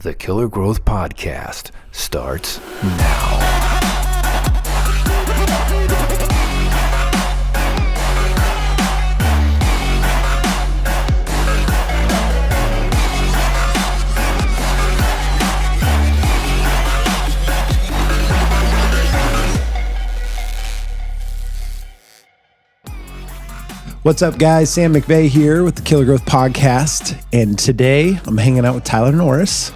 The KillerGrowth podcast starts now. What's up, guys? Sam McVeigh here with the KillerGrowth podcast, and today I'm hanging out with Tyler Norris.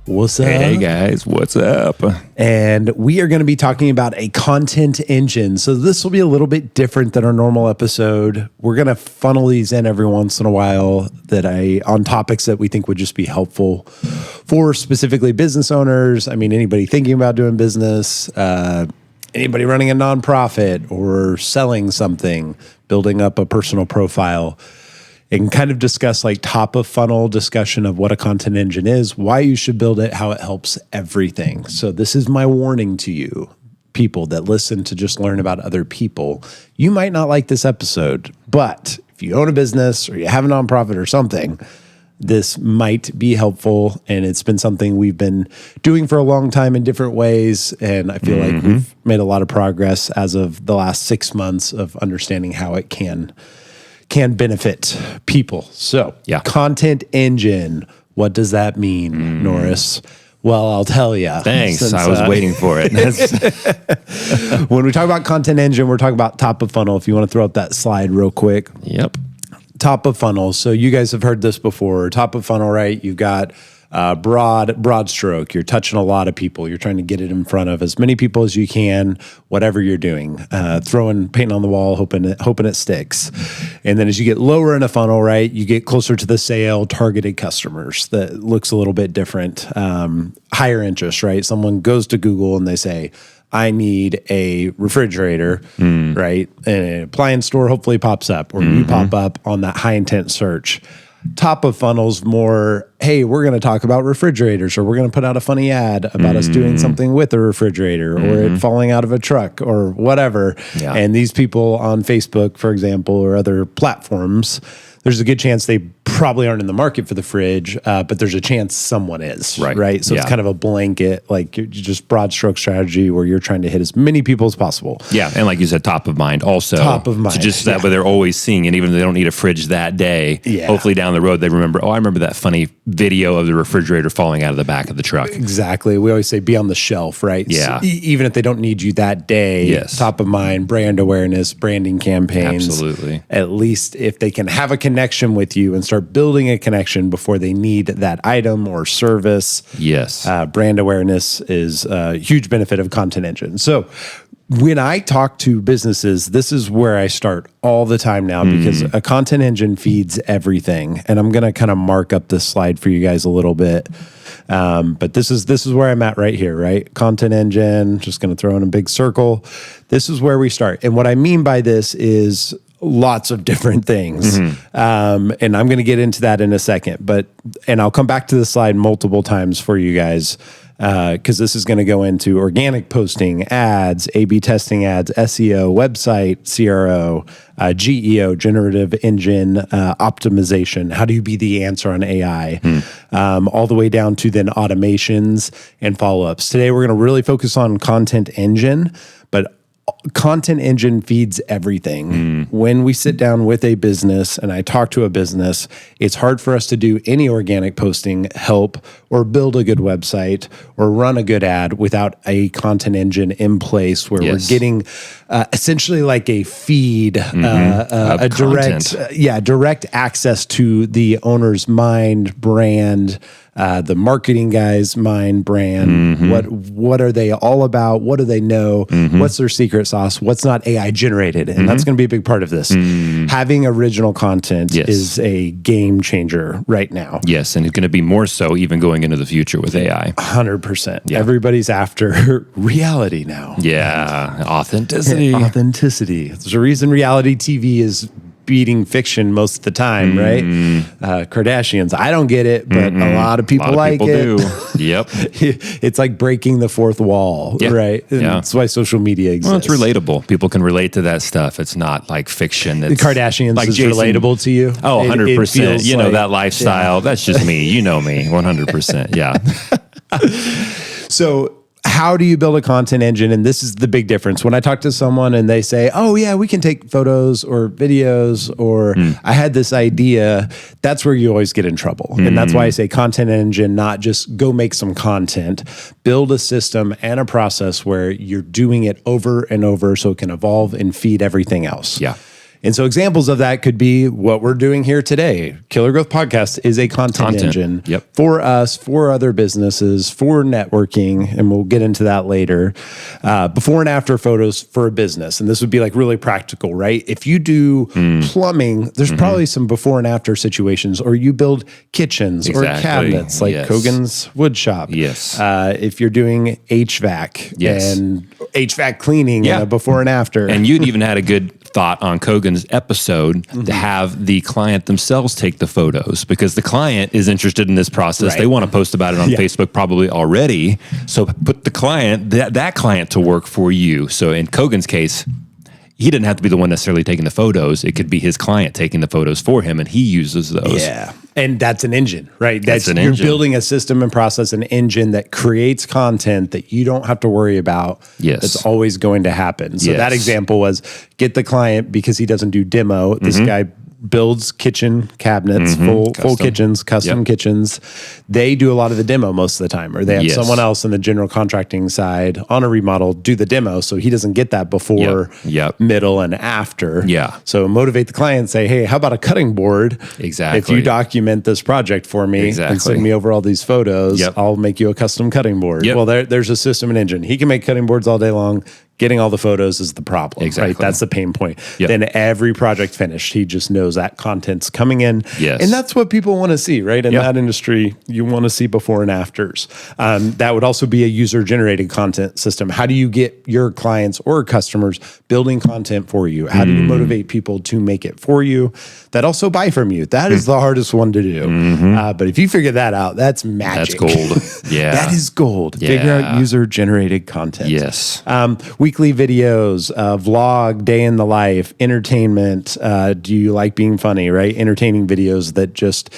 What's up? Hey, guys. What's up? And we are going to be talking about a content engine. So this will be a little bit different than our normal episode. We're going to funnel these in every once in a while on topics that we think would just be helpful for specifically business owners. I mean, anybody thinking about doing business, anybody running a nonprofit or selling something, building up a personal profile, and kind of discuss like top of funnel discussion of what a content engine is, why you should build it, how it helps everything. So this is my warning to you, people that listen to just learn about other people. You might not like this episode, but if you own a business or you have a nonprofit or something, this might be helpful, and it's been something we've been doing for a long time in different ways, and I feel like we've made a lot of progress as of the last 6 months of understanding how it can benefit people. So, Content engine, what does that mean, Norris? Well, I'll tell you. Thanks. I was waiting for it. When we talk about content engine, we're talking about top of funnel. If you want to throw up that slide real quick. Yep. Top of funnel. So you guys have heard this before. Top of funnel, right? You've got broad stroke. You're touching a lot of people. You're trying to get it in front of as many people as you can, whatever you're doing. Throwing paint on the wall, hoping it sticks. And then as you get lower in a funnel, right, you get closer to the sale, targeted customers. That looks a little bit different. Higher interest, right? Someone goes to Google and they say, I need a refrigerator, right? And an appliance store hopefully pops up, or you pop up on that high intent search. Top of funnels more, hey, we're going to talk about refrigerators, or we're going to put out a funny ad about us doing something with a refrigerator or it falling out of a truck or whatever. Yeah. And these people on Facebook, for example, or other platforms, there's a good chance they probably aren't in the market for the fridge, but there's a chance someone is, right? So it's kind of a blanket, like just broad stroke strategy where you're trying to hit as many people as possible. Yeah, and like you said, top of mind also. Top of mind. So just that way they're always seeing it, even if they don't need a fridge that day. Yeah. Hopefully down the road they remember, I remember that funny video of the refrigerator falling out of the back of the truck. Exactly. We always say be on the shelf, right? Yeah. So even if they don't need you that day, top of mind, brand awareness, branding campaigns. Absolutely. At least if they can have a connection with you and start building a connection before they need that item or service. Yes. Brand awareness is a huge benefit of content engine. So when I talk to businesses, this is where I start all the time now, because a content engine feeds everything. And I'm going to kind of mark up this slide for you guys a little bit. But this is where I'm at right here, right? Content engine, just going to throw in a big circle. This is where we start. And what I mean by this is lots of different things. And I'm going to get into that in a second, and I'll come back to the slide multiple times for you guys, because this is going to go into organic posting, ads, A/B testing ads, SEO, website, CRO, GEO, generative engine optimization. How do you be the answer on AI? All the way down to then automations and follow-ups. Today, we're going to really focus on content engine, but content engine feeds everything. When we sit down with a business and I talk to a business, it's hard for us to do any organic posting, help, or build a good website or run a good ad without a content engine in place where we're getting essentially like a feed, a direct access to the owner's mind, brand, the marketing guy's mind, brand. What are they all about? What do they know? What's their secret sauce? What's not AI generated? And that's going to be a big part of this. Having original content is a game changer right now. Yes, and it's going to be more so even going into the future with AI. 100%. Yeah. Everybody's after reality now. Yeah, authenticity. There's a reason reality TV is beating fiction most of the time, right? Kardashians, I don't get it, but a lot of people like it. Do. Yep. It's like breaking the fourth wall, right? And that's why social media exists. Well, it's relatable. People can relate to that stuff. It's not like fiction. It's the Kardashians like is relatable to you. Oh, 100%. You know, like, that lifestyle. That's just me. You know me. 100%. Yeah. So how do you build a content engine? And this is the big difference. When I talk to someone and they say, oh yeah, we can take photos or videos, or I had this idea, that's where you always get in trouble. And that's why I say content engine, not just go make some content, build a system and a process where you're doing it over and over so it can evolve and feed everything else. Yeah. And so examples of that could be what we're doing here today. Killer Growth Podcast is a content engine for us, for other businesses, for networking, and we'll get into that later. Before and after photos for a business. And this would be like really practical, right? If you do plumbing, there's probably some before and after situations, or you build kitchens or cabinets like Kogan's Wood Shop. Yes. If you're doing HVAC and HVAC cleaning before and after. And you'd even had a good thought on Kogan's episode to have the client themselves take the photos, because the client is interested in this process. They want to post about it on Facebook probably already. So put the client, that client to work for you. So in Kogan's case, he didn't have to be the one necessarily taking the photos. It could be his client taking the photos for him, and he uses those. Yeah. And that's an engine, right? That's an engine. You're building a system and process, an engine that creates content that you don't have to worry about. Yes. That's always going to happen. So that example was get the client because he doesn't do demo. This guy builds kitchen cabinets, full kitchens, custom kitchens. They do a lot of the demo most of the time, or they have someone else in the general contracting side on a remodel do the demo, so he doesn't get that before, middle, and after. Yeah. So motivate the client, say, hey, how about a cutting board? Exactly. If you document this project for me and send me over all these photos, I'll make you a custom cutting board. Well, there's a system and engine. He can make cutting boards all day long. Getting all the photos is the problem, right? That's the pain point. Then every project finished, he just knows that content's coming in. And that's what people want to see, right? In that industry, you want to see before and afters. That would also be a user-generated content system. How do you get your clients or customers building content for you? How do you motivate people to make it for you that also buy from you? That is the hardest one to do. But if you figure that out, that's magic. That's gold. Yeah. That is gold. Figure out user-generated content. Yes. Weekly videos, vlog, day in the life, entertainment. Do you like being funny, right? Entertaining videos that just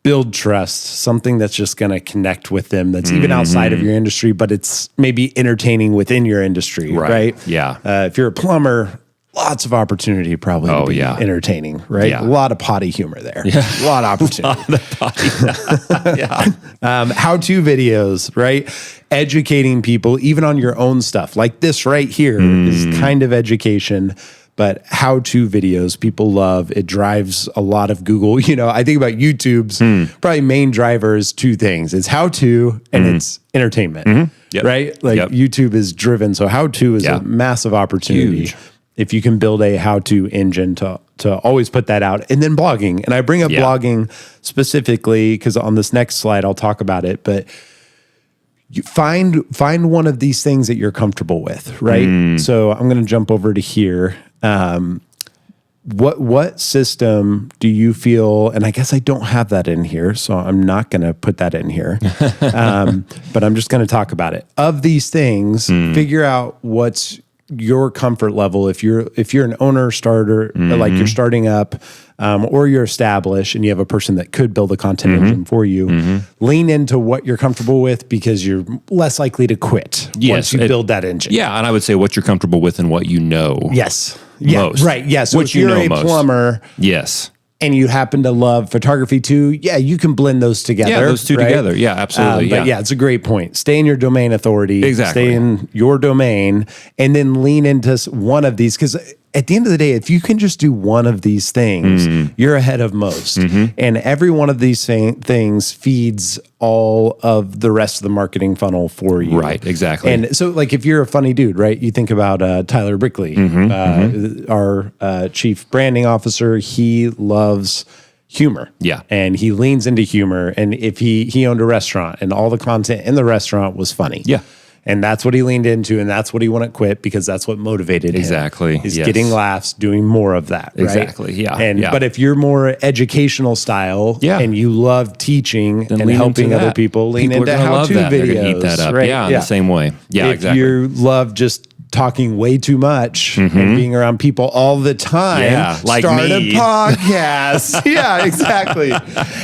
build trust, something that's just going to connect with them, that's even outside of your industry, but it's maybe entertaining within your industry, right? Yeah. If you're a plumber, lots of opportunity probably to be entertaining, right? A lot of potty humor there. A lot of opportunity. A lot of potty. How-to videos, right? Educating people, even on your own stuff. Like this right here is kind of education, but how-to videos people love. It drives a lot of Google. You know, I think about YouTube's probably main driver is two things. It's how-to and it's entertainment, right? Like YouTube is driven. So how-to is a massive opportunity. Huge. If you can build a how-to engine to always put that out. And then blogging. And I bring up blogging specifically because on this next slide, I'll talk about it. But you find one of these things that you're comfortable with, right? So I'm going to jump over to here. What system do you feel, and I guess I don't have that in here, so I'm not going to put that in here, but I'm just going to talk about it. Of these things, figure out what's your comfort level. If you're an owner starter, like you're starting up, or you're established and you have a person that could build a content engine for you, lean into what you're comfortable with because you're less likely to quit once you build that engine. Yeah, and I would say what you're comfortable with and what you know. Yes. Most. Right. Yeah. So what if you're a plumber, and you happen to love photography too, you can blend those together. Yeah, those two together. Yeah, absolutely. But it's a great point. Stay in your domain authority. Exactly. Stay in your domain and then lean into one of these. Because at the end of the day, if you can just do one of these things, you're ahead of most. And every one of these things feeds all of the rest of the marketing funnel for you. Right, exactly. And so like if you're a funny dude, right, you think about Tyler Brickley, our chief branding officer, he loves humor. Yeah. And he leans into humor. And if he owned a restaurant and all the content in the restaurant was funny. Yeah. And that's what he leaned into, and that's what he wouldn't quit because that's what motivated him. Exactly. Is getting laughs, doing more of that. Right? Exactly. Yeah. But if you're more educational style and you love teaching then and helping other people, lean into how-to videos. They're gonna eat that up. Right? Yeah, in the same way. Yeah, if exactly. you love just talking way too much and being around people all the time, like start me. a podcast. Yeah, exactly.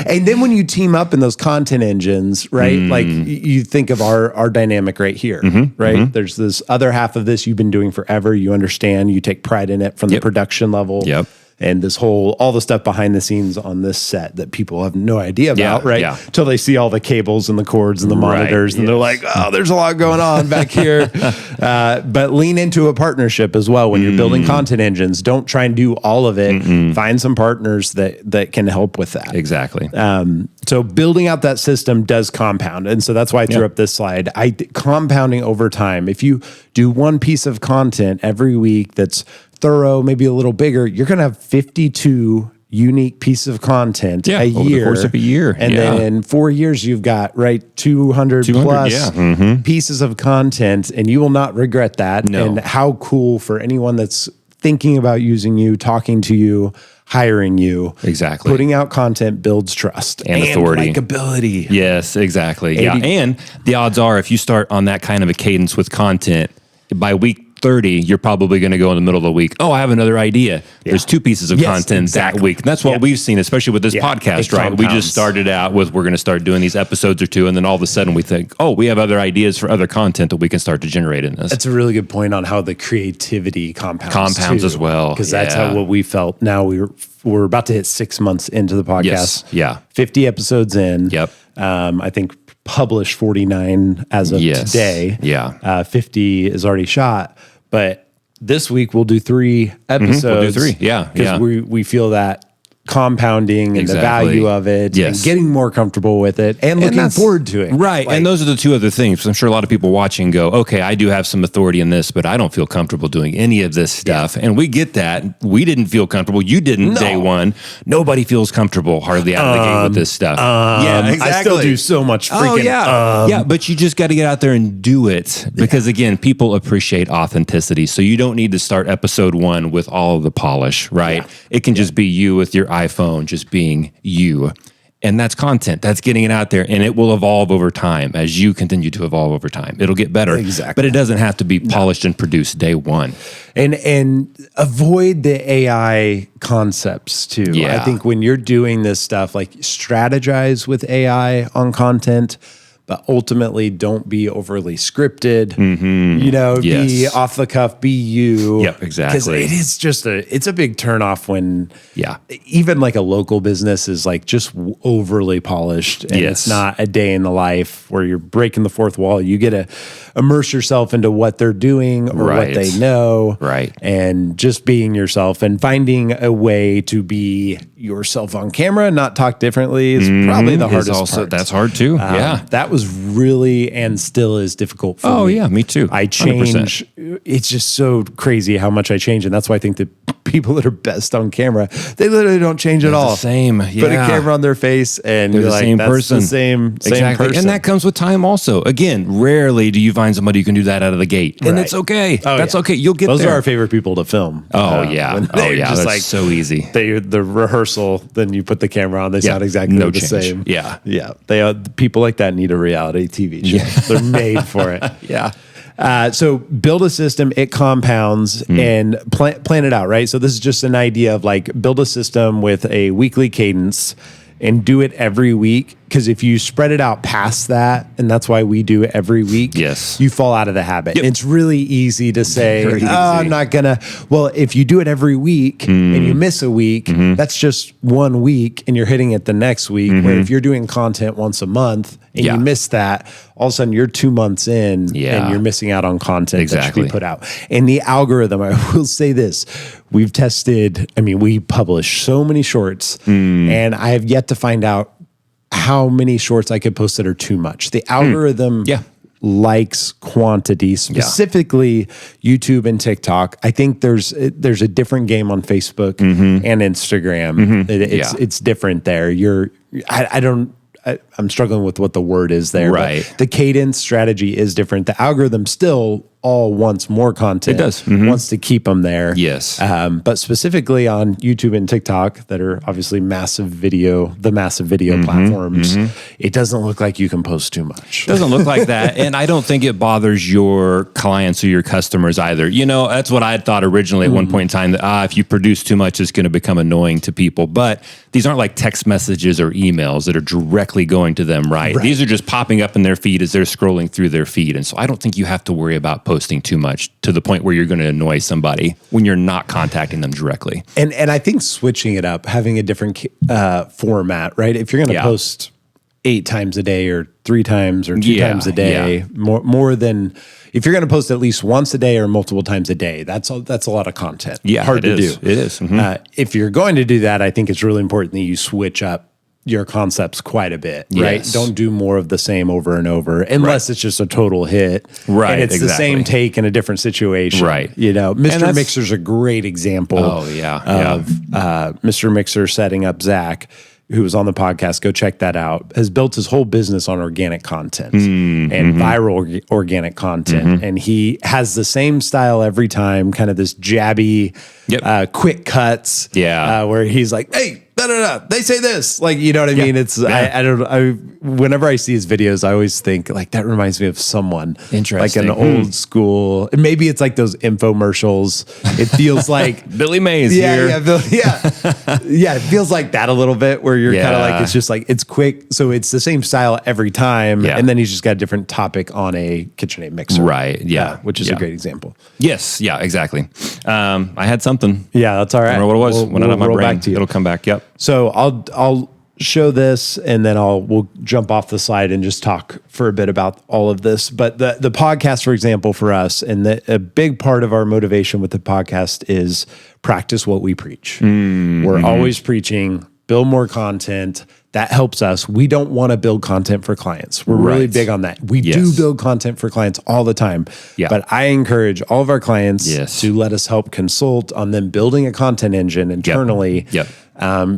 And then when you team up in those content engines, right? Like you think of our dynamic right here, right? There's this other half of this you've been doing forever. You understand, you take pride in it from the production level. Yep. And this all the stuff behind the scenes on this set that people have no idea about, right? Yeah. Till they see all the cables and the cords and the monitors, and they're like, oh, there's a lot going on back here. But lean into a partnership as well when you're building content engines. Don't try and do all of it. Find some partners that can help with that. Exactly. So building out that system does compound. And so that's why I threw up this slide. Compounding over time. If you do one piece of content every week that's thorough, maybe a little bigger, you're going to have 52 unique pieces of content a year. Over the course of a year. And then in 4 years, you've got 200 plus pieces of content, and you will not regret that. No. And how cool for anyone that's thinking about using you, talking to you, hiring you. Exactly. Putting out content builds trust and authority. Likability. Yes, exactly. Yeah. And the odds are if you start on that kind of a cadence with content, by week 30, you're probably going to go in the middle of the week. Oh, I have another idea. There's 2 pieces of content that week. And that's what we've seen, especially with this podcast, right? We just started out with, we're going to start doing these episodes or 2. And then all of a sudden we think, oh, we have other ideas for other content that we can start to generate in this. That's a really good point on how the creativity compounds too, as well. Because that's how what we felt. Now we're about to hit 6 months into the podcast. Yes. Yeah. 50 episodes in. Yep. I think published 49 as of today. Yeah. 50 is already shot. But this week we'll do 3 episodes. We'll do 3. Yeah. Because we feel that compounding and the value of it and getting more comfortable with it and looking forward to it. Right. And those are the 2 other things. I'm sure a lot of people watching go, okay, I do have some authority in this, but I don't feel comfortable doing any of this stuff. And we get that. We didn't feel comfortable. You didn't day one. Nobody feels comfortable hardly out of the gate with this stuff. Yeah, exactly. I still do so much freaking. Yeah, but you just got to get out there and do it because again, people appreciate authenticity. So you don't need to start episode 1 with all of the polish, right? Yeah. It can just be you with your iPhone just being you. And that's content. That's getting it out there. And it will evolve over time as you continue to evolve over time. It'll get better. Exactly. But it doesn't have to be polished and produced day one. And avoid the AI concepts too. Yeah. I think when you're doing this stuff, like strategize with AI on content, but ultimately don't be overly scripted, you know, be off the cuff, be you. Yep, exactly. Because it is just it's a big turnoff when even like a local business is like just overly polished and it's not a day in the life where you're breaking the fourth wall. You get to immerse yourself into what they're doing or what they know. Right. And just being yourself and finding a way to be yourself on camera and not talk differently is probably the hardest part. That's hard too. That was really and still is difficult for me. Oh yeah, me too. I change. 100%. It's just so crazy how much I change. And that's why I think the people that are best on camera, they literally don't change at all. The same. Put a camera on their face and they're you're the like, same that's person. The same person. And that comes with time also. Again, rarely do you find somebody who can do that out of the gate. And it's okay. That's okay. You'll get Those there. are our favorite people to film. Oh yeah. Just that's like so easy. The rehearsal, then you put the camera on, they sound exactly the same. Yeah. Yeah. People like that need a reality TV show. They're made for it. So build a system, it compounds and plan it out, right? So this is just an idea of like build a system with a weekly cadence and do it every week. Because if you spread it out past that, and that's why we do it every week, you fall out of the habit. It's really easy to say, I'm not gonna. Well, if you do it every week and you miss a week, that's just 1 week and you're hitting it the next week. Where if you're doing content once a month and you miss that, all of a sudden you're 2 months in and you're missing out on content that should be put out. And the algorithm, I will say this, we've tested, we publish so many shorts and I have yet to find out how many shorts I could post that are too much. The algorithm likes quantity, specifically YouTube and TikTok. I think there's a different game on Facebook and Instagram. It's different there. I'm struggling with what the word is there. Right. But the cadence strategy is different. The algorithm still all wants more content. It does. Wants to keep them there. Yes. But specifically on YouTube and TikTok, that are obviously the massive video platforms, it doesn't look like you can post too much. Doesn't look like that. And I don't think it bothers your clients or your customers either. You know, that's what I had thought originally at one point in time, that if you produce too much, it's going to become annoying to people. But these aren't like text messages or emails that are directly going to them, right? These are just popping up in their feed as they're scrolling through their feed. And so I don't think you have to worry about posting too much to the point where you're going to annoy somebody when you're not contacting them directly. And I think switching it up, having a different format, right? If you're going to post 8 times a day or 3 times or 2 times a day, more than if you're going to post at least once a day or multiple times a day, that's a lot of content. Yeah, hard to do. It is. If you're going to do that, I think it's really important that you switch up your concepts quite a bit, right? Yes. Don't do more of the same over and over, unless it's just a total hit, right? And it's the same take in a different situation, right? You know, Mr. Mixer's a great example. Of Mr. Mixer setting up Zach, who was on the podcast. Go check that out. Has built his whole business on organic content and viral organic content, and he has the same style every time, kind of this jabby, quick cuts, where he's like, "Hey, they say this," like, you know what I mean? It's whenever I see his videos, I always think like that reminds me of someone, like an old school. And maybe it's like those infomercials. It feels like Billy Mays here. It feels like that a little bit, where you're kind of like, it's just like, it's quick, so it's the same style every time, and then he's just got a different topic on a KitchenAid mixer, right? Which is a great example. Yes, exactly. I had something. Yeah, that's all right. I don't know what it was. Went out of my brain. Back to you. It'll come back. Yep. So I'll show this, and then we'll jump off the slide and just talk for a bit about all of this. But the podcast, for example, for us, and a big part of our motivation with the podcast is practice what we preach. We're always preaching, build more content. That helps us. We don't want to build content for clients. We're really big on that. We do build content for clients all the time. But I encourage all of our clients to let us help consult on them building a content engine internally.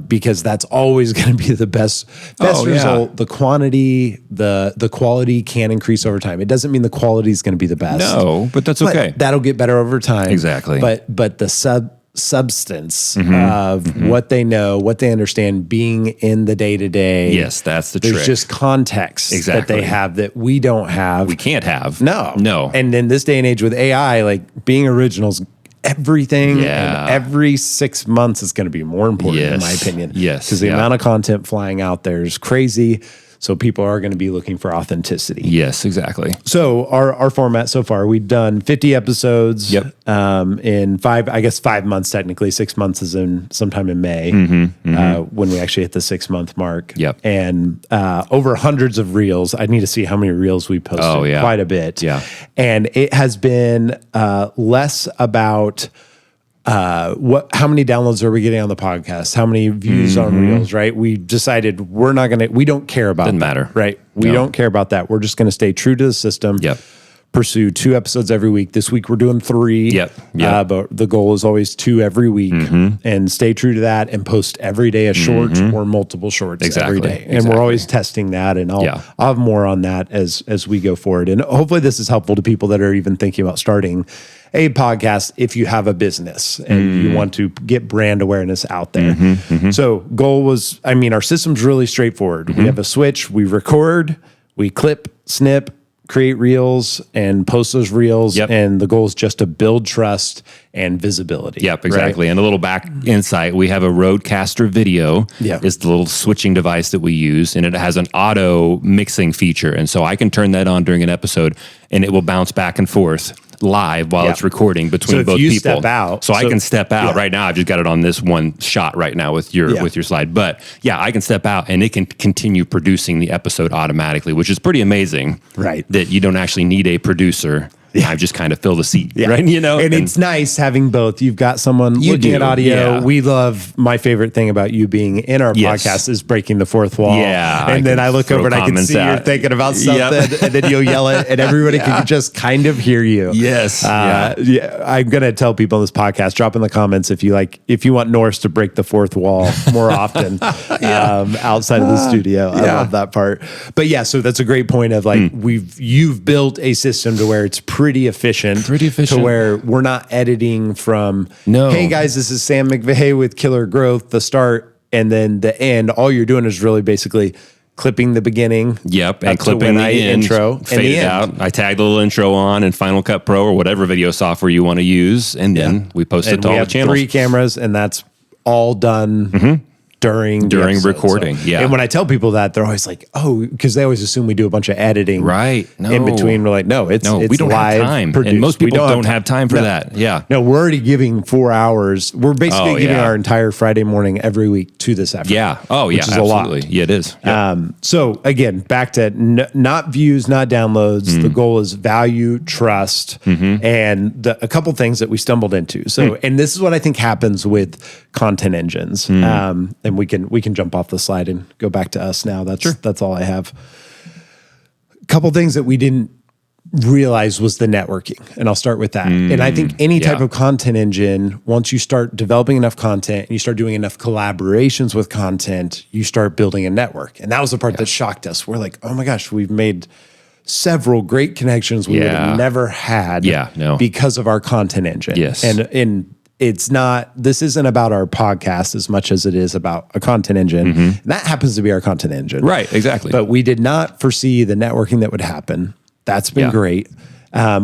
Because that's always going to be the best result. The quantity, the quality can increase over time. It doesn't mean the quality is going to be the best. No, but that's okay. That'll get better over time. Exactly. But the substance of what they know, what they understand, being in the day-to-day. Yes, that's the trick. There's just context that they have that we don't have. We can't have. No. And in this day and age with AI, like, being original's everything. And every 6 months is going to be more important, in my opinion. Because the amount of content flying out there is crazy. So people are going to be looking for authenticity. Yes, exactly. So our format so far, we've done 50 episodes in 5 months technically. 6 months is in sometime in May when we actually hit the 6 month mark. And over hundreds of reels. I need to see how many reels we posted. Quite a bit. And it has been less about how many downloads are we getting on the podcast? How many views on reels, right? We decided we don't care about Doesn't that, matter. right? We don't care about that. We're just going to stay true to the system. Pursue 2 episodes every week. This week we're doing 3. But the goal is always 2 every week, and stay true to that, and post every day a short or multiple shorts every day. And we're always testing that, and I'll have more on that as we go forward. And hopefully this is helpful to people that are even thinking about starting a podcast if you have a business and you want to get brand awareness out there. So goal was, our system's really straightforward. We have a switch, we record, we clip, snip, create reels, and post those reels. And the goal is just to build trust and visibility. Exactly. Right? And a little back insight, we have a Rodecaster video. It's the little switching device that we use, and it has an auto mixing feature. And so I can turn that on during an episode, and it will bounce back and forth live while it's recording between both people. Step out, so I can step out right now. I've just got it on this one shot right now with your slide. But I can step out, and it can continue producing the episode automatically, which is pretty amazing. Right. That you don't actually need a producer I just kind of fill the seat, Yeah. right? And it's nice having both. You've got someone looking at audio. Yeah. We love, my favorite thing about you being in our podcast is breaking the fourth wall. Yeah. And then I look over and I can see you're thinking about something and then you'll yell it and everybody can just kind of hear you. Yes. I'm going to tell people in this podcast, drop in the comments if you want Norris to break the fourth wall more often outside of the studio. I love that part. But yeah, so that's a great point of like, you've built a system to where it's pretty efficient to where we're not editing from, hey guys, this is Sam McVeigh with KillerGrowth, the start, and then the end. All you're doing is really basically clipping the beginning. Yep. And clipping the intro, fade it out. I tag the little intro on in Final Cut Pro or whatever video software you want to use. And then we post it to all the channels. 3 cameras and that's all done during recording. So, and when I tell people that, they're always like, oh, because they always assume we do a bunch of editing. Right. In between. We're like, no, it's we don't live have time. produced. And most people don't have time for that. Yeah. No, we're already giving 4 hours. We're basically giving our entire Friday morning every week to this effort. Yeah. Oh, yeah. Which is absolutely. a lot. Yeah, it is. Yep. So again, back to not views, not downloads. The goal is value, trust, and a couple things that we stumbled into. So, and this is what I think happens with content engines. And we can jump off the slide and go back to us now. That's all I have. A couple things that we didn't realize was the networking, and I'll start with that. And I think any type of content engine, once you start developing enough content and you start doing enough collaborations with content, you start building a network. And that was the part that shocked us. We're like, oh my gosh, we've made several great connections we would have never had because of our content engine. Yes. And this isn't about our podcast as much as it is about a content engine. And that happens to be our content engine. Right, exactly. But we did not foresee the networking that would happen. That's been great.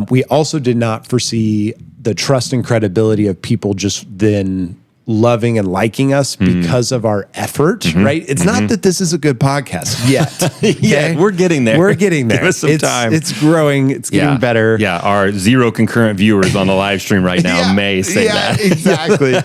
We also did not foresee the trust and credibility of people just then loving and liking us because of our effort, right? It's not that this is a good podcast yet. Yeah, we're getting there. We're getting there. Give us some time. It's growing. It's getting better. Yeah, our 0 concurrent viewers on the live stream right now may say that. Exactly.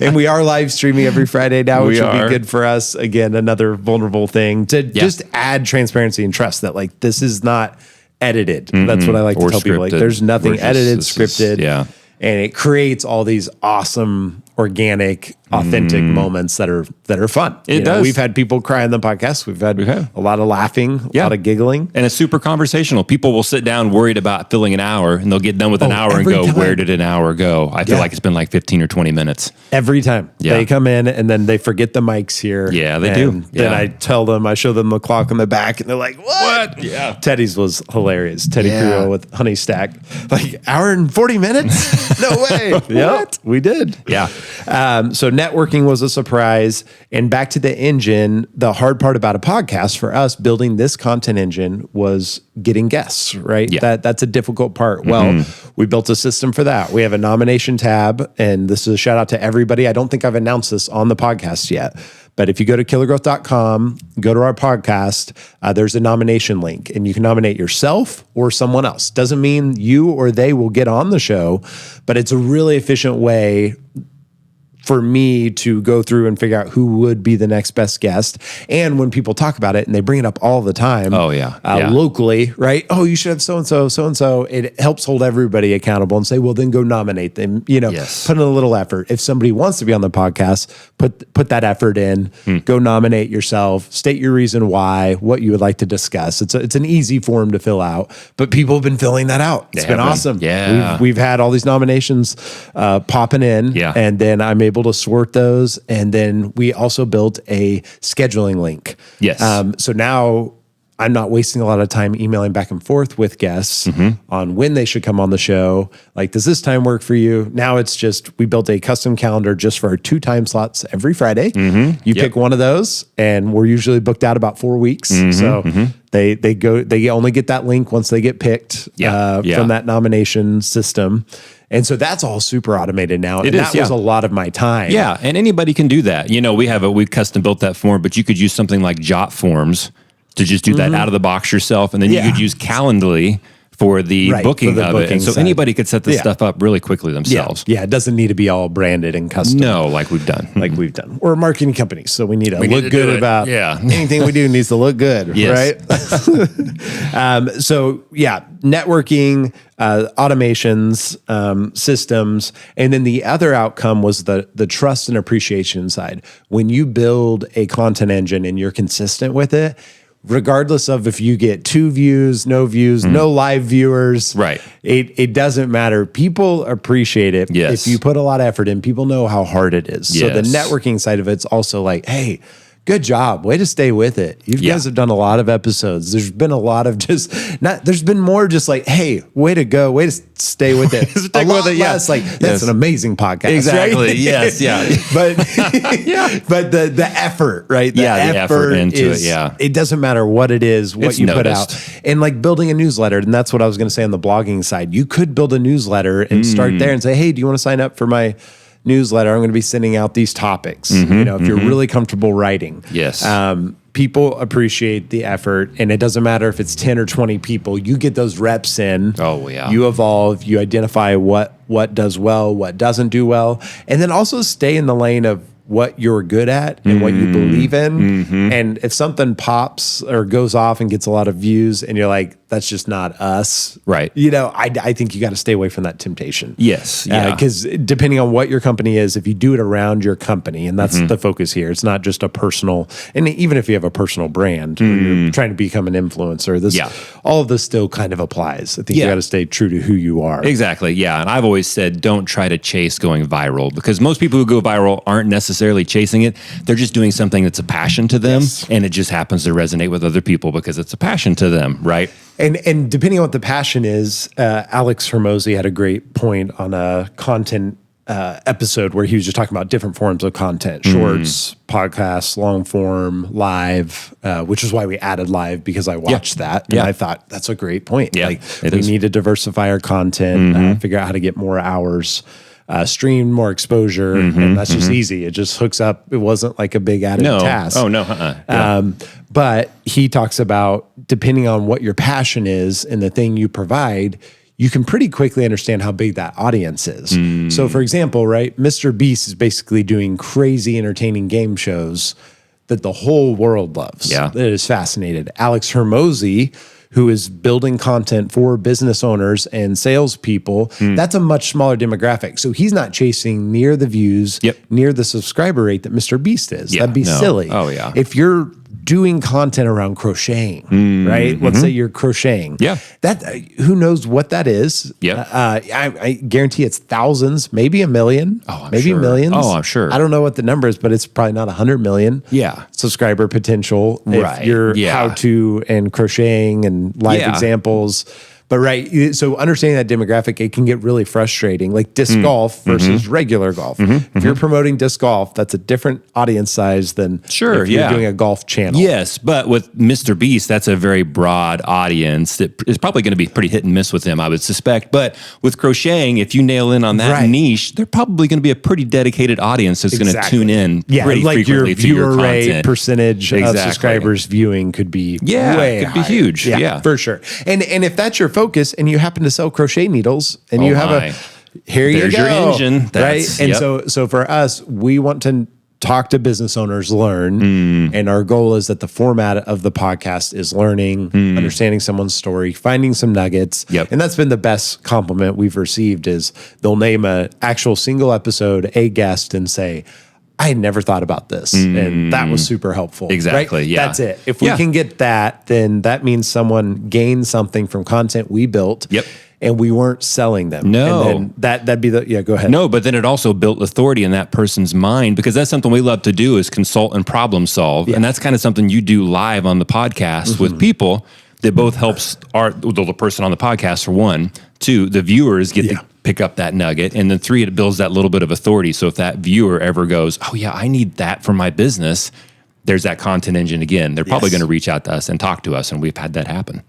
And we are live streaming every Friday now, which will be good for us. Again, another vulnerable thing to just add transparency and trust that like this is not edited. That's what I like to tell people. Like there's nothing edited, scripted. And it creates all these awesome, organic, authentic moments that are fun. It does. We've had people cry on the podcast. We've had a lot of laughing, a lot of giggling. And it's super conversational. People will sit down worried about filling an hour, and they'll get done with an hour and go, where did an hour go? I feel like it's been like 15 or 20 minutes. Every time. They come in, and then they forget the mics here. Yeah, they do. Then I show them the clock on the back, and they're like, what? Yeah. Teddy's was hilarious. Teddy Creel with Honey Stack. Like, hour and 40 minutes? No way. What? We did. Yeah. So networking was a surprise. And back to the engine, the hard part about a podcast for us building this content engine was getting guests, right? Yeah. That's a difficult part. Well, we built a system for that. We have a nomination tab, and this is a shout out to everybody. I don't think I've announced this on the podcast yet, but if you go to killergrowth.com, go to our podcast, there's a nomination link, and you can nominate yourself or someone else. Doesn't mean you or they will get on the show, but it's a really efficient way for me to go through and figure out who would be the next best guest. And when people talk about it and they bring it up all the time, locally, right? Oh, you should have so-and-so, so-and-so. It helps hold everybody accountable and say, well, then go nominate them, put in a little effort. If somebody wants to be on the podcast, put that effort in, go nominate yourself, state your reason why, what you would like to discuss. It's an easy form to fill out, but people have been filling that out. It's been awesome. Yeah. We've had all these nominations popping in, and then I'm able to sort those. And then we also built a scheduling link. Yes. So now I'm not wasting a lot of time emailing back and forth with guests on when they should come on the show. Like, does this time work for you? Now it's just, we built a custom calendar just for our 2 time slots every Friday. You pick one of those, and we're usually booked out about 4 weeks. So they only get that link once they get picked from that nomination system. And so that's all super automated now. That was a lot of my time. Yeah. And anybody can do that. We custom built that form, but you could use something like Jot Forms to just do that out of the box yourself. And then you could use Calendly for the booking for the of booking it. And so side. anybody could set this stuff up really quickly themselves. Yeah, it doesn't need to be all branded and custom. No, like we've done. We're a marketing company, so we need to need look to good do it. about anything we do needs to look good, Yes. right? So yeah, networking, automations, systems, and then the other outcome was the trust and appreciation side. When you build a content engine and you're consistent with it, regardless of if you get 2 views, no views, no live viewers, Right. It doesn't matter. People appreciate it. Yes. If you put a lot of effort in, people know how hard it is. So the Yes. networking side of it's also like, hey, good job. Way to stay with it. You guys have done a lot of episodes. There's been a lot of there's been more just like, hey, way to go. Way to stay with it. Stick a lot with it, less like, that's an amazing podcast. Exactly. Right? Yes. Yeah. But but the effort, right? The effort into it. Yeah. It doesn't matter what it is, what It's you put noticed. out. And like building a newsletter, and that's what I was going to say on the blogging side. You could build a newsletter and start there and say, hey, do you want to sign up for my newsletter? I'm going to be sending out these topics. If you're really comfortable writing. Yes. People appreciate the effort, and it doesn't matter if it's 10 or 20 people. You get those reps in. Oh, yeah. You evolve. You identify what does well, what doesn't do well, and then also stay in the lane of what you're good at and what you believe in. And if something pops or goes off and gets a lot of views, and you're like, that's just not us. Right. I think you got to stay away from that temptation. Yes. Yeah. Because depending on what your company is, if you do it around your company, and that's the focus here, it's not just a personal, and even if you have a personal brand, or you're trying to become an influencer, all of this still kind of applies. I think you got to stay true to who you are. Exactly. Yeah. And I've always said, don't try to chase going viral, because most people who go viral aren't necessarily chasing it. They're just doing something that's a passion to them. And it just happens to resonate with other people because it's a passion to them. Right. And depending on what the passion is, Alex Hermosi had a great point on a content episode where he was just talking about different forms of content, shorts, podcasts, long form, live, which is why we added live, because I watched that. And I thought that's a great point. Yeah, like we need to diversify our content, figure out how to get more hours, stream more exposure. And that's just easy. It just hooks up. It wasn't like a big added task. Oh, no. But he talks about, depending on what your passion is and the thing you provide, you can pretty quickly understand how big that audience is. So for example, right, Mr. Beast is basically doing crazy entertaining game shows that the whole world loves. Yeah. That is fascinated. Alex Hermosi, who is building content for business owners and salespeople, that's a much smaller demographic. So he's not chasing near the views, near the subscriber rate that Mr. Beast is. That'd be silly. Oh, yeah. If you're doing content around crocheting, right? Let's say you're crocheting. That who knows what that is? I guarantee it's thousands, maybe a million. Maybe millions. Oh, I'm sure. I don't know what the number is, but it's probably not 100 million. Subscriber potential. If you're how to and crocheting and live examples. But so understanding that demographic, it can get really frustrating. Like disc golf versus regular golf. If you're promoting disc golf, that's a different audience size than if you're doing a golf channel. Yes, but with Mr. Beast, that's a very broad audience that is probably going to be pretty hit and miss with him, I would suspect. But with crocheting, if you nail in on that niche, they're probably going to be a pretty dedicated audience that's going to tune in pretty like frequently your to your viewer rate content. Percentage of subscribers viewing could be way could be higher. huge. Yeah, for sure. And if that's your focus and you happen to sell crochet needles and you have There's you go, your engine. right? And so for us, we want to talk to business owners, learn. And our goal is that the format of the podcast is learning, understanding someone's story, finding some nuggets. And that's been the best compliment we've received is they'll name a actual single episode, a guest, and say, I had never thought about this. And that was super helpful. Exactly. Right? Yeah. That's it. If we can get that, then that means someone gained something from content we built. And we weren't selling them. No. And then that'd be go ahead. No, but then it also built authority in that person's mind, because that's something we love to do is consult and problem solve. And that's kind of something you do live on the podcast with people that both helps the person on the podcast, for one. Two, the viewers get to pick up that nugget. And then three, it builds that little bit of authority. So if that viewer ever goes, oh yeah, I need that for my business, there's that content engine again. They're probably going to reach out to us and talk to us, and we've had that happen.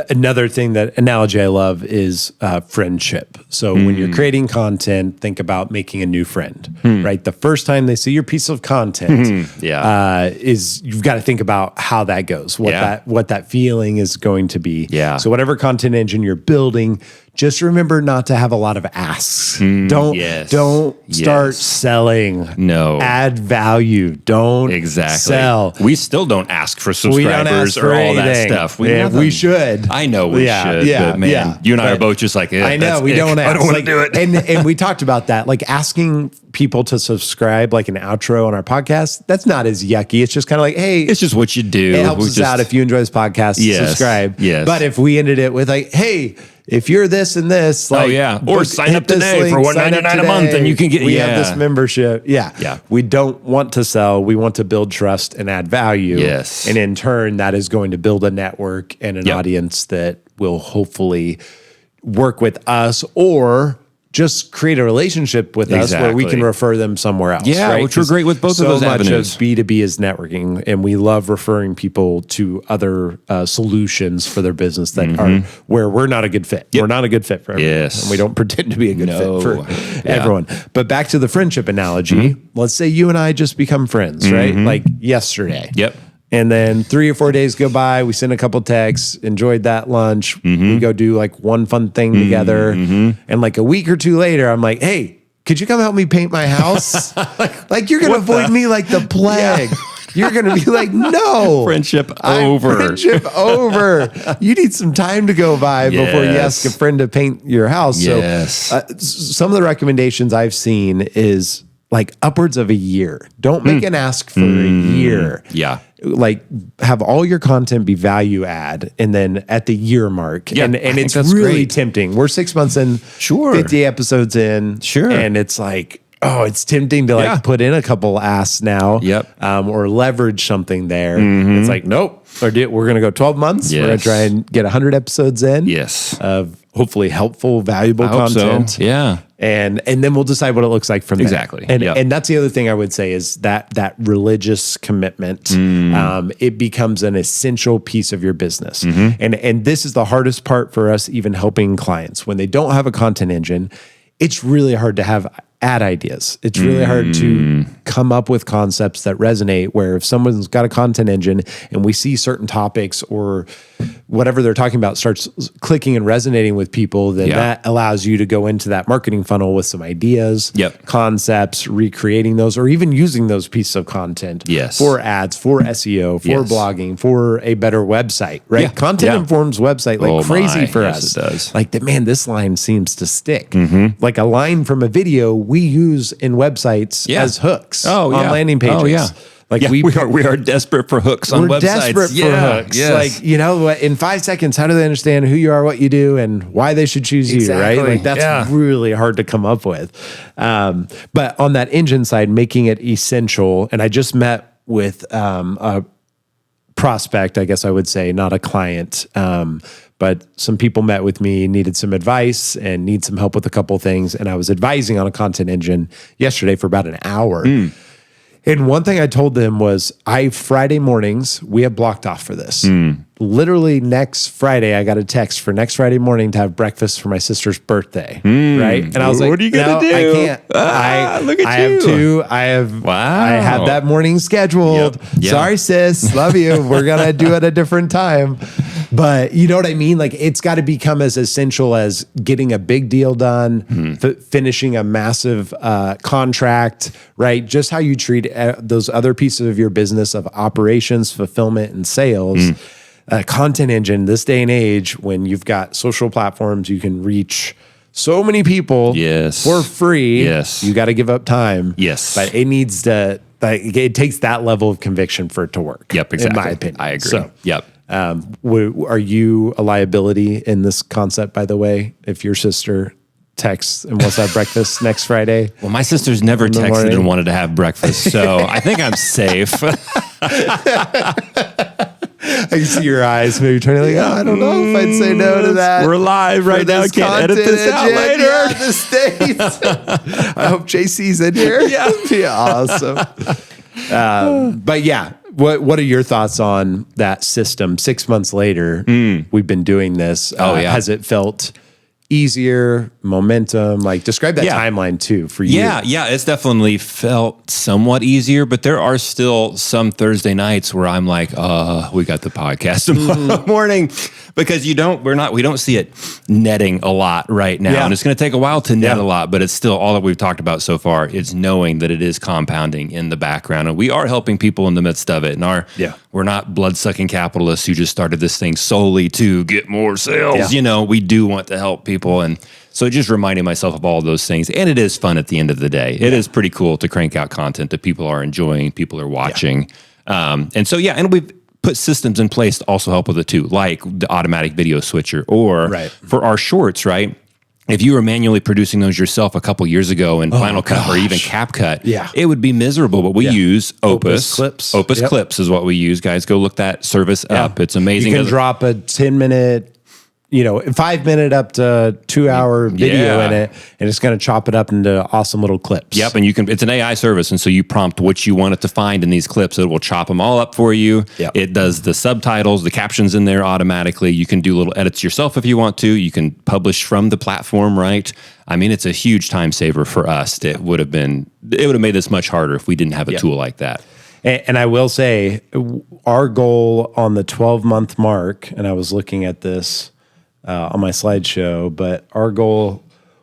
Another thing, that analogy I love is friendship. So when you're creating content, think about making a new friend, right? The first time they see your piece of content, is you've got to think about how that goes, what that feeling is going to be. Yeah. So whatever content engine you're building, just remember not to have a lot of asks. Don't start selling. No. Add value. Don't sell. We still don't ask for subscribers or all that stuff. We should. I know we should, but man, you and I are both just like, I know we don't ask. I don't want to do it. And we talked about that, like asking people to subscribe, like an outro on our podcast. That's not as yucky. It's just kind of like, hey, it's just what you do. It helps us out if you enjoy this podcast. Subscribe. Yes. But if we ended it with like, hey, if you're this and this, like, or sign up today for $1.99 a month, and you can get. We have this membership. Yeah. We don't want to sell. We want to build trust and add value. Yes, and in turn, that is going to build a network and an audience that will hopefully work with us, or just create a relationship with us where we can refer them somewhere else. Yeah, right? Which we're great with both of those avenues. So much of B2B is networking, and we love referring people to other solutions for their business that are where we're not a good fit. We're not a good fit for everyone. And we don't pretend to be a good fit for everyone. But back to the friendship analogy, let's say you and I just become friends, right? Like yesterday. Yep. And then 3 or 4 days go by. We send a couple texts, enjoyed that lunch. We go do like one fun thing together. And like a week or two later, I'm like, hey, could you come help me paint my house? like you're going to avoid me like the plague. You're going to be like, no. Friendship over. Friendship over. You need some time to go by before you ask a friend to paint your house. So some of the recommendations I've seen is like upwards of a year. Don't make an ask for a year. Yeah. Like have all your content be value add, and then at the year mark, and it's really tempting. We're 6 months in, 50 episodes in, and it's like, oh, it's tempting to like put in a couple asks now, or leverage something there. It's like, nope, we're going to go 12 months. We're going to try and get 100 episodes in, of hopefully helpful, valuable content. So. Yeah. And then we'll decide what it looks like from there. Exactly. And that's the other thing I would say is that religious commitment, it becomes an essential piece of your business. And this is the hardest part for us, even helping clients. When they don't have a content engine, it's really hard to have ad ideas. It's really hard to come up with concepts that resonate, where if someone's got a content engine and we see certain topics or whatever they're talking about starts clicking and resonating with people, then that allows you to go into that marketing funnel with some ideas, concepts, recreating those, or even using those pieces of content for ads, for SEO, for blogging, for a better website, right? Content informs website like crazy for us. It does. Like, man, this line seems to stick. Like a line from a video we use in websites as hooks on landing pages. Like we are desperate for hooks on websites. We're desperate for hooks. Yes. Like, you know, in 5 seconds, how do they understand who you are, what you do, and why they should choose you, right? Like that's really hard to come up with. But on that engine side, making it essential. And I just met with a prospect, I guess I would say, not a client, but some people met with me, needed some advice and need some help with a couple of things. And I was advising on a content engine yesterday for about an hour. And one thing I told them was, Friday mornings, we have blocked off for this. Literally next Friday, I got a text for next Friday morning to have breakfast for my sister's birthday. Right. And I was like, what are you going to do? I can't. Look at I you. I have that morning scheduled. Sorry, sis. Love you. We're going to do it a different time. But you know what I mean? Like, it's got to become as essential as getting a big deal done, finishing a massive contract, right? Just how you treat those other pieces of your business of operations, fulfillment, and sales. Content engine, this day and age, when you've got social platforms, you can reach so many people for free. You got to give up time. But it needs to, it takes that level of conviction for it to work. Exactly. In my opinion. I agree. So, are you a liability in this concept, by the way, if your sister texts and wants to have breakfast next Friday? Well, my sister's never texted and wanted to have breakfast, so I think I'm safe. I can see your eyes maybe turning like, I don't know if I'd say no to that. We're live right now. Can't edit this out later. Yeah, the States. I hope JC's in here. That'd be awesome. But yeah, What are your thoughts on that system? 6 months later, we've been doing this. Has it felt easier, momentum? Like, describe that timeline too for you. Yeah, it's definitely felt somewhat easier, but there are still some Thursday nights where I'm like, we got the podcast tomorrow morning, because we don't see it netting a lot right now. And it's going to take a while to net a lot, but it's still all that we've talked about so far. It's knowing that it is compounding in the background, and we are helping people in the midst of it. And we're not blood-sucking capitalists who just started this thing solely to get more sales. We do want to help people. And so just reminding myself of all of those things. And it is fun at the end of the day. It is pretty cool to crank out content that people are enjoying, people are watching. And so, and we've put systems in place to also help with it too, like the automatic video switcher, or for our shorts, right? If you were manually producing those yourself a couple years ago in Final Cut or even CapCut, it would be miserable. But we use Opus Clips. Opus Clips is what we use, guys. Go look that service up. It's amazing. You can drop a 10-minute, 5-minute up to 2-hour video in it, and it's going to chop it up into awesome little clips. Yep, and it's an AI service, and so you prompt what you want it to find in these clips. It will chop them all up for you. Yep. It does the subtitles, the captions in there automatically. You can do little edits yourself if you want to. You can publish from the platform, right? I mean, it's a huge time saver for us. It would have made this much harder if we didn't have a tool like that. And I will say, our goal on the 12-month mark, and I was looking at this on my slideshow, but our goal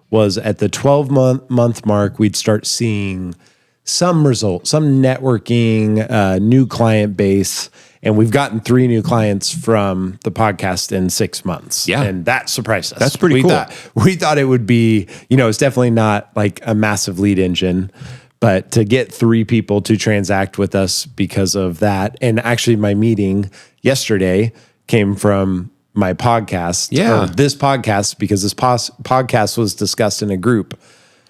was at the 12-month mark, we'd start seeing some results, some networking, new client base. And we've gotten 3 new clients from the podcast in 6 months. Yeah. And that surprised us. That's pretty cool. We thought it would be, it's definitely not like a massive lead engine, but to get 3 people to transact with us because of that. And actually my meeting yesterday came from my podcast, or this podcast, because this podcast was discussed in a group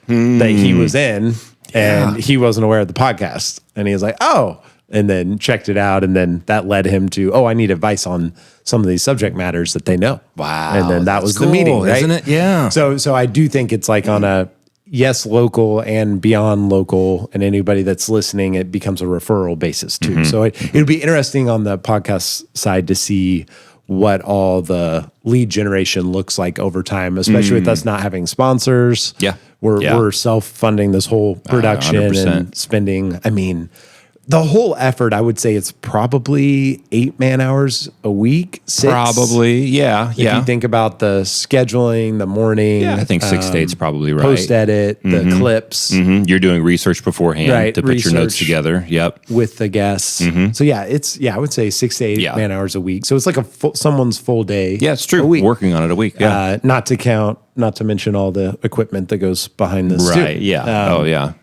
that he was in, and he wasn't aware of the podcast, and he was like, and then checked it out, and then that led him to, I need advice on some of these subject matters that they know. Wow. And then that was cool, the meeting, right? Isn't it? Yeah. So I do think it's like on a local and beyond local, and anybody that's listening, it becomes a referral basis too. So it'll be interesting on the podcast side to see what all the lead generation looks like over time, especially with us not having sponsors. We're self-funding this whole production 100%. And spending, the whole effort, I would say it's probably 8 man-hours a week, 6. Probably, if you think about the scheduling, the morning. I think 6 to 8 is probably right. Post-edit, the clips. You're doing research beforehand to put your notes together. Yep. With the guests. So I would say 6 to 8 man-hours a week. So it's like someone's full day. Yeah, it's true. Working on it a week. Yeah. Not to mention all the equipment that goes behind this too. Right, yeah.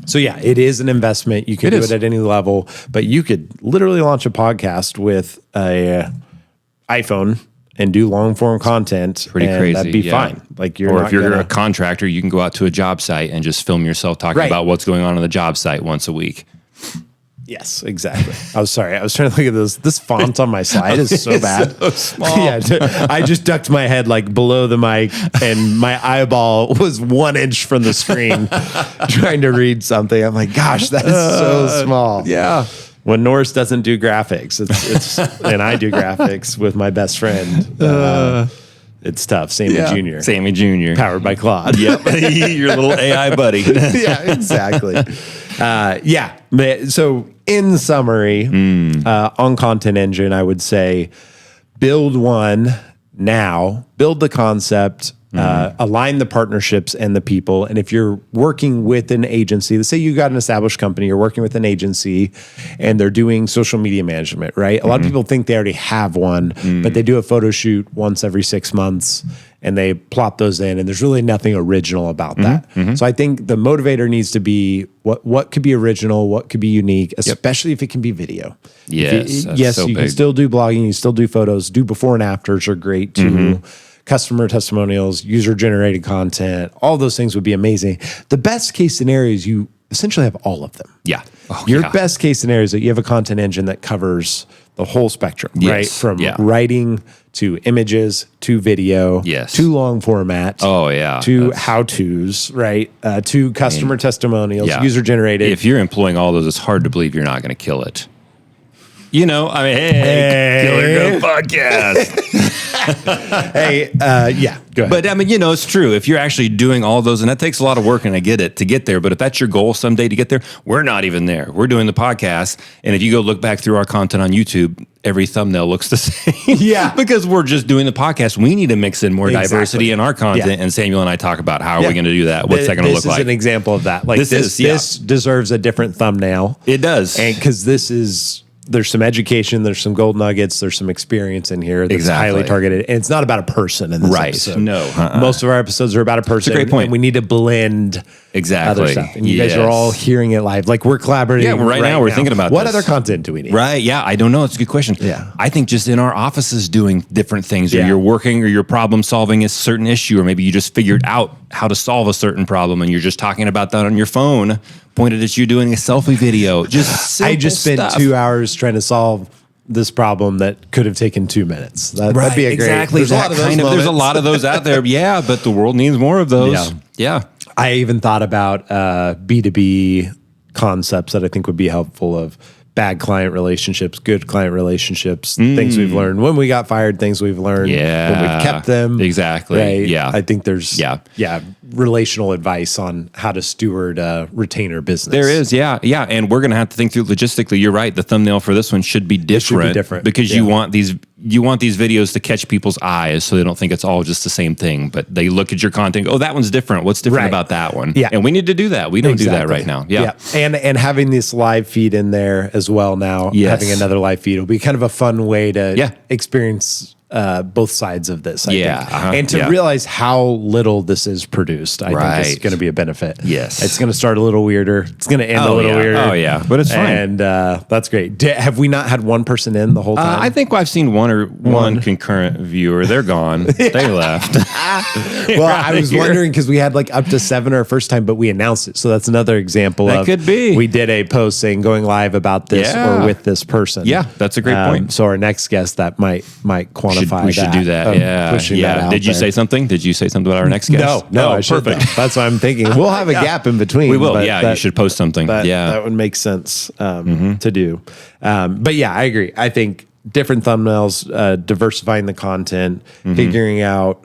So it is an investment. You can do it at any level, but you could literally launch a podcast with a iPhone and do long form content. Pretty crazy. That'd be fine. Like if you're a contractor, you can go out to a job site and just film yourself talking about what's going on the job site once a week. Yes, exactly. I was sorry. I was trying to look at this. This font on my slide is so bad. So small. I just ducked my head like below the mic, and my eyeball was 1 inch from the screen trying to read something. I'm like, gosh, that is so small. Yeah. When Norris doesn't do graphics, it's and I do graphics with my best friend. It's tough. Sammy Jr. Powered by Claude. Yep. Your little AI buddy. Yeah, exactly. So in summary, on Content Engine, I would say build one now, build the concept, align the partnerships and the people. And if you're working with an agency, let's say you got an established company, you're working with an agency and they're doing social media management, right? A lot of people think they already have one, but they do a photo shoot once every 6 months and they plop those in, and there's really nothing original about that. So I think the motivator needs to be what could be original, what could be unique, especially if it can be video. Yes, you can still do blogging, you still do photos, do before and afters are great too. Customer testimonials, user-generated content, all those things would be amazing. The best case scenario is you essentially have all of them. Yeah. Your best case scenario is that you have a content engine that covers the whole spectrum, right? From writing to images to video, to long format, to how-tos, right? To customer testimonials, user-generated. If you're employing all those, it's hard to believe you're not going to kill it. you know, I mean, hey. Killer Growth Podcast. Hey, yeah, go ahead. But I mean, you know, it's true. If you're actually doing all those, and that takes a lot of work, and I get it, to get there. But if that's your goal someday to get there, we're not even there. We're doing the podcast. And if you go look back through our content on YouTube, every thumbnail looks the same. Yeah. Because we're just doing the podcast. We need to mix in more diversity in our content. Yeah. And Samuel and I talk about how are we going to do that? What's that going to look like? This is an example of that. Like this deserves a different thumbnail. It does. And because there's some education, there's some gold nuggets, there's some experience in here that's highly targeted. And it's not about a person in this episode. No. Most of our episodes are about a person. That's a great point. And we need to blend other stuff. And you guys are all hearing it live. Like we're collaborating. Yeah, right now we're thinking about what other content do we need? Right. Yeah. I don't know. It's a good question. Yeah. I think just in our offices doing different things, or you're working or you're problem solving a certain issue, or maybe you just figured out how to solve a certain problem and you're just talking about that on your phone, pointed at you doing a selfie video. I just spent 2 hours trying to solve this problem that could have taken 2 minutes. That'd be a great. There's a lot of those out there. Yeah, but the world needs more of those. Yeah. I even thought about B2B concepts that I think would be helpful of bad client relationships, good client relationships, things we've learned when we got fired, things we've learned when we've kept them. Exactly. Right? Yeah. I think there's relational advice on how to steward a retainer business. There is. Yeah. And we're going to have to think through logistically. You're right. The thumbnail for this one should be different. Because you want these videos to catch people's eyes so they don't think it's all just the same thing, but they look at your content, oh, that one's different. What's different about that one? Yeah. And we need to do that. We don't do that right now. Yeah. And having this live feed in there as well now, having another live feed will be kind of a fun way to experience both sides of this, I think. And to realize how little this is produced, I think is going to be a benefit. Yes. It's going to start a little weirder. It's going to end a little weirder. Oh, yeah. But it's fine. And that's great. Have we not had one person in the whole time? I think I've seen one concurrent viewer. They're gone. They left. Well, I was wondering because we had like up to 7 our first time, but we announced it. So that's another example that could be. We did a post saying going live about this or with this person. Yeah, that's a great point. So our next guest that might quantify we should do that. Yeah. Did you say something? Did you say something about our next guest? No, I perfect. That's what I'm thinking. We'll have a gap in between. We will. You should post something. That would make sense to do. But yeah, I agree. I think different thumbnails, diversifying the content, figuring out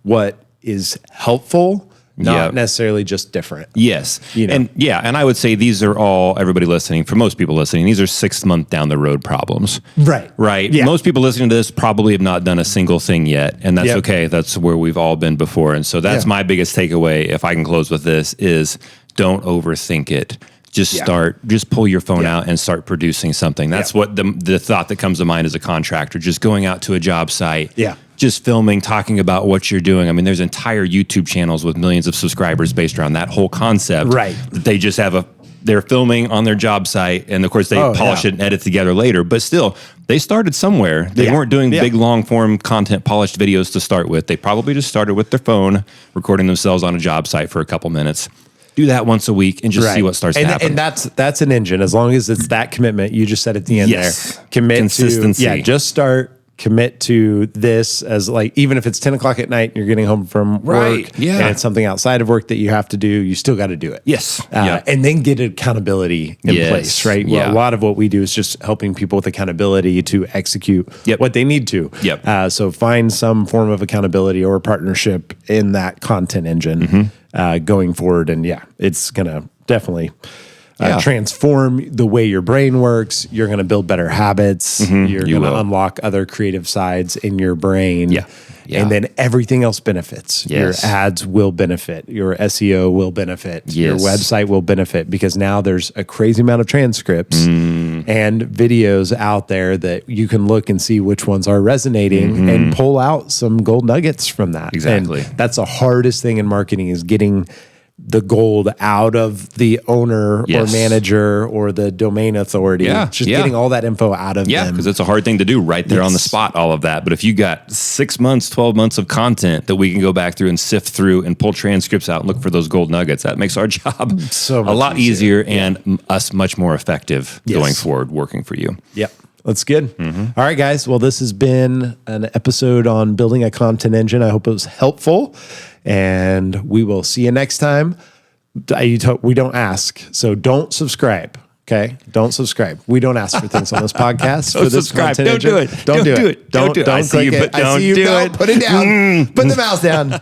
what is helpful. Not necessarily just different. Yes. And I would say these are all, everybody listening, for most people listening, these are 6 month down the road problems. Right. Yeah. Most people listening to this probably have not done a single thing yet. And that's okay. That's where we've all been before. And so that's my biggest takeaway, if I can close with this, is don't overthink it. Just pull your phone out and start producing something. That's what the thought that comes to mind as a contractor, just going out to a job site. Just filming, talking about what you're doing. I mean, there's entire YouTube channels with millions of subscribers based around that whole concept. Right. That they just have they're filming on their job site, and of course they polish it and edit together later. But still, they started somewhere. They weren't doing big, long form content, polished videos to start with. They probably just started with their phone, recording themselves on a job site for a couple minutes. Do that once a week and just see what starts happening. And that's an engine. As long as it's that commitment, you just said at the end there. Commit consistency. Just start. Commit to this as like, even if it's 10 o'clock at night and you're getting home from work and it's something outside of work that you have to do, you still got to do it. And then get accountability in place, right? Well, a lot of what we do is just helping people with accountability to execute what they need to. So find some form of accountability or partnership in that content engine going forward. And it's going to definitely transform the way your brain works. You're going to build better habits. You're going to unlock other creative sides in your brain. And then everything else benefits. Your ads will benefit. Your SEO will benefit. Your website will benefit because now there's a crazy amount of transcripts and videos out there that you can look and see which ones are resonating and pull out some gold nuggets from that. Exactly. And that's the hardest thing in marketing is getting the gold out of the owner or manager or the domain authority. Getting all that info out of them. Yeah, because it's a hard thing to do right there on the spot, all of that. But if you got 6 months, 12 months of content that we can go back through and sift through and pull transcripts out and look for those gold nuggets, that makes our job a lot easier and us much more effective going forward working for you. That's good. All right, guys. Well, this has been an episode on building a content engine. I hope it was helpful, and we will see you next time. We don't ask, so don't subscribe Okay, don't subscribe. We don't ask for things on this podcast. Don't for this subscribe. content Don't engine. do it. Don't do it. Don't do it. I see click you, it. but don't I see you. do No, it. put it down. Put the mouse down.